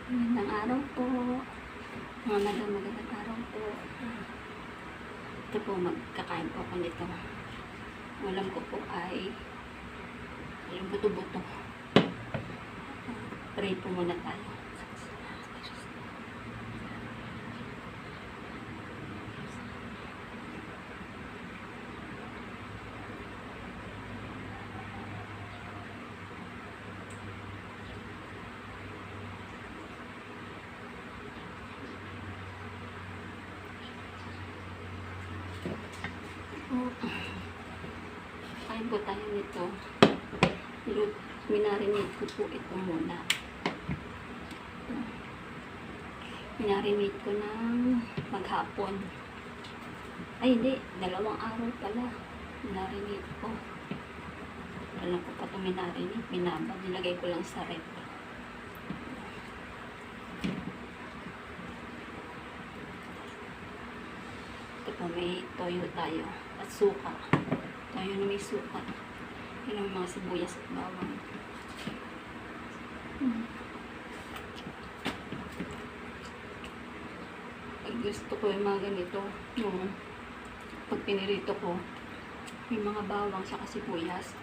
Magandang araw po. Magandang araw po. Ito po, magkakain po ako nito. Ulam ko po ay yung buto-buto. Pray po muna tayo. Kain po tayo nito. Minarinate ko po ito muna. Minarinate ko ng maghapon. Ay hindi, 2 araw pala. Minarinate ko. Wala ko pa ito minarinate. Binabad. Nilagay ko lang sa rep. Ito po, may toyo tayo. At suka. Toyo na may suka. Yun ang mga sibuyas at bawang. Pag gusto ko yung mga ganito, yung pag pinirito ko, yung mga bawang sa sibuyas.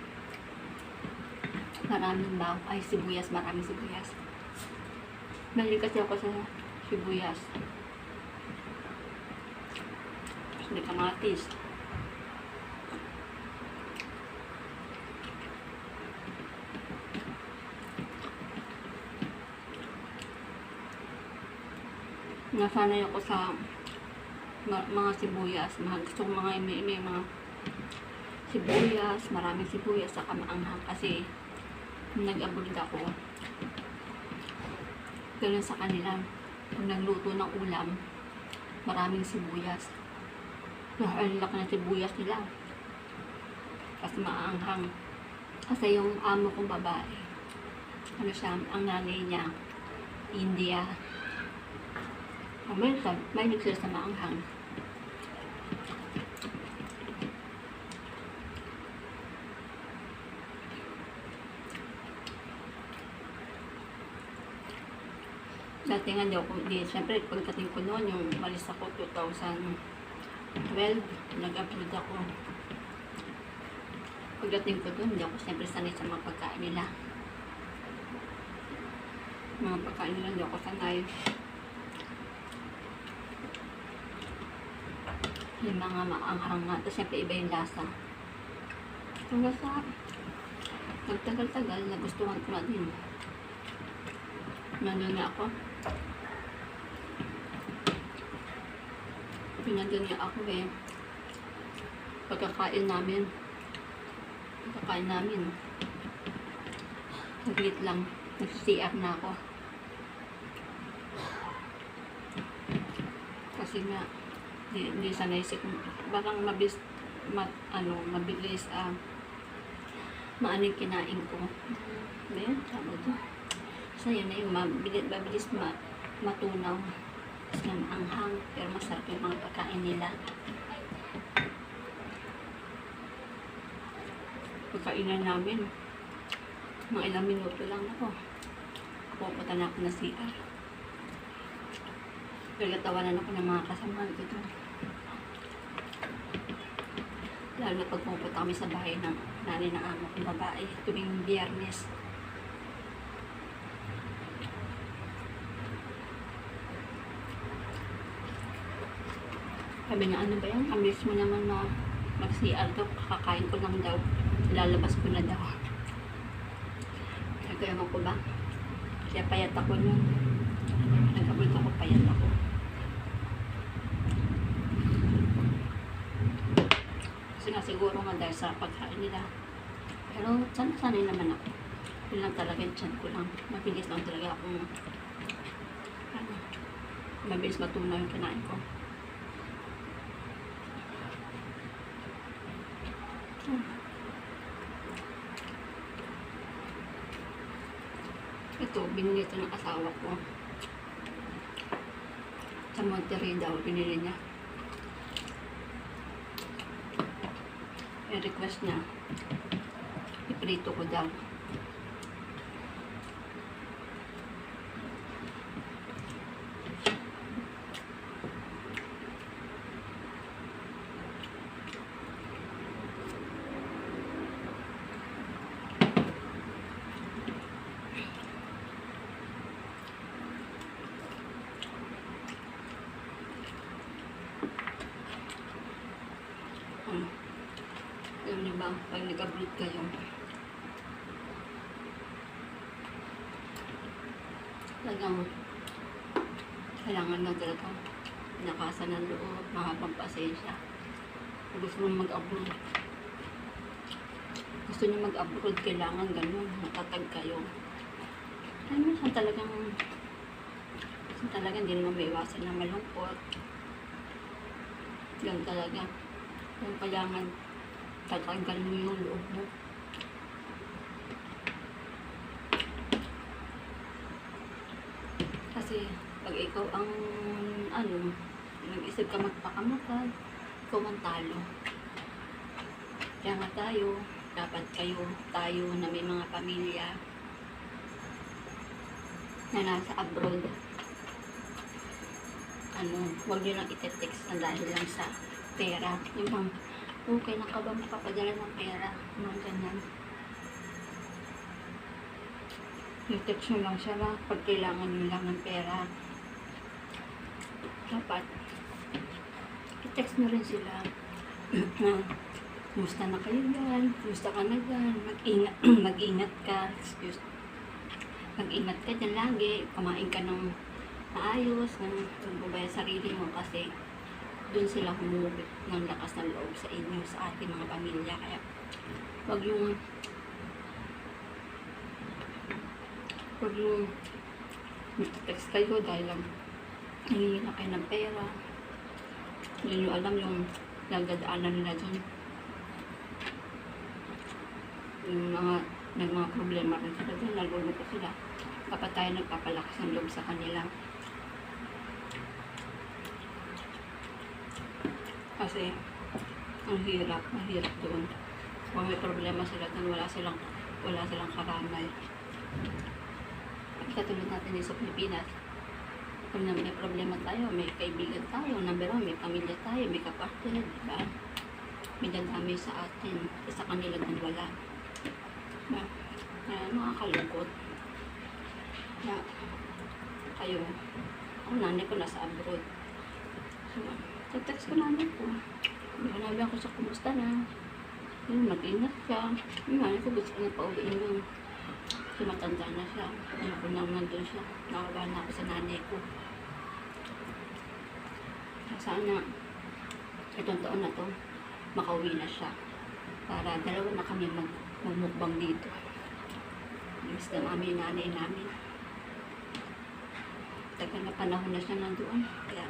Maraming bawang. Ay, sibuyas. Maraming sibuyas. Mahilig kasi ako sa sibuyas. Hindi kamatis. Nasanay ako sa mga sibuyas. Gusto ko may mga sibuyas, maraming sibuyas sa kamaanghang kasi nag-abroad ako. Ganun sa kanila. Pag nagluto ng ulam, maraming sibuyas. Ang laki ng sibuyas nila. Kasi maanghang. Kasi yung amo kong babae, ano siya, ang nanay niya, India. May sila sa maanghang. Dati nga siyempre pagdating ko noon, yung malis ako 2012, nag-upload ako. Pagdating ko doon, hindi ako siyempre sanay sa mga pagkain nila. Mga pagkain nila, hindi ako sanay. Yung mga maanghang nga. Tapos siyempre iba yung lasa. Hanggang sa nagtagal-tagal, nagustuhan ko na din. Nandun na ako. Pinandun niya ako eh. Pagkakain namin. Saglit lang. Nag-CR na ako. Kasi nga, hindi sanay parang mabilis maano yung kinain ko. Ayan, sabi ito. So yun na yung mabilis matunaw. Kasi nga maanghang, pero masarap yung mga pagkain nila. Pagkainan namin, mga ilang minuto lang ako. Pupunta na ako na CR. Nagatawanan ako ng mga kasamahan ko doon. Lalo na pag pupunta kami sa bahay ng nanay ng amo kong babae tuwing Biyernes. Sabi niya, ano ba yan? Amiss mo naman mag-CR daw. Kakakain ko lang daw. Lalabas ko na daw. Sabi ko ba? Kaya payat ako nun. Nag-abot ako, payat ako. Kasi nga siguro nga dahil sa pagkain nila. Pero sanay naman ako. Yun lang talaga yung tiyan ko lang. Mabilis lang talaga akong mabilis matunaw yung kinain ko. Ito, binili ito ng asawa ko. Sa Monterrey daw, binili niya. Yung request niya, iprito ko daw. mag-abroad kayo, talagang kailangan lang talaga nakasan ng loob, mahabang pasensya. Kung gusto nyo mag-abroad, kailangan ganun, matatag kayo. Ay, minsan talagang hindi naman may iwasan na malungkot. Yan talaga. Yung kailangan tatanggal mo yung loob mo. Kasi pag ikaw ang nag-isip ka magpakamatay, ikaw ang talo. Kaya nga dapat tayo na may mga pamilya na nasa abroad, huwag nyo lang ite-text na dahil lang sa pera. Yung bang, okay na ka ba mapapadala ng pera? Mga ganyan. I-text nyo lang siya na pag kailangan nyo lang ng pera. Dapat i-text nyo rin sila na kumusta na kayo dyan? Kumusta ka na dyan? Mag-ingat ka. Mag-ingat ka dyan lagi. Kumain ka ng maayos, ng pagbabaya sarili mo kasi doon sila humubit ng lakas ng loob sa inyo, sa ating mga pamilya. Kaya wag yung mag-text kayo dahil lang hihingi na kayo ng pera. Hindi nyo alam yung nagdadaanan nila dyan. Yung mga problema rin sila dyan, nalulungkot sila. Dapat tayo nagpapalakas ng loob sa kanila. Kasi mahirap doon. Kung may problema sila doon, wala silang karamay. Katulad natin din sa Pilipinas, kung may problema tayo, may kaibigan tayo, number 1, may pamilya tayo, may kapatid, diba? May dadamay sa atin, sa kanila doon wala. Nakakalungkot. Kayo, ang nanay ko nasa abroad. So, text ko nanay ko. Hanabihan ko siya, kumusta na? Mag-ingat ka. Yung nanay ko gusto ko na pauwiin yun. Kasi matanda na siya. Ko nang nandun siya. Nakabahan na ako sa nanay ko. Sana, itong taon na to, makauwi na siya. Para dalawa na kami magmukbang dito. Miss na mami yung nanay namin. Tagal na panahon na siya nandoon. Kaya,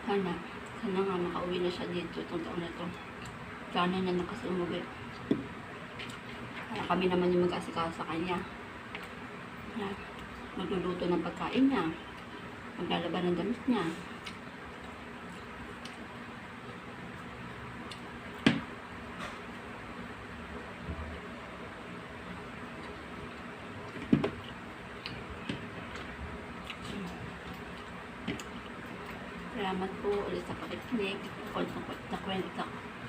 sana nga makauwi na siya dito itong taon na to. Sana na nakasumubi. Kaya kami naman yung mag-asikaso sa kanya. Magluluto ng pagkain niya. Maglalaban ng damit niya. Salamat po ulit sa pakikinig.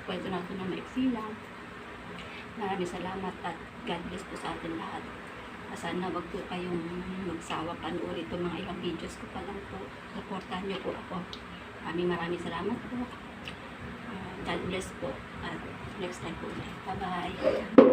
Kwento natin na maiksi lang. Maraming salamat at God bless po sa atin lahat. Sana wag po kayong magsawa panoorin itong mga ilang videos ko pa lang po. Supportahan niyo po ako. Maraming salamat po. God bless po. At next time po ulit. Bye-bye.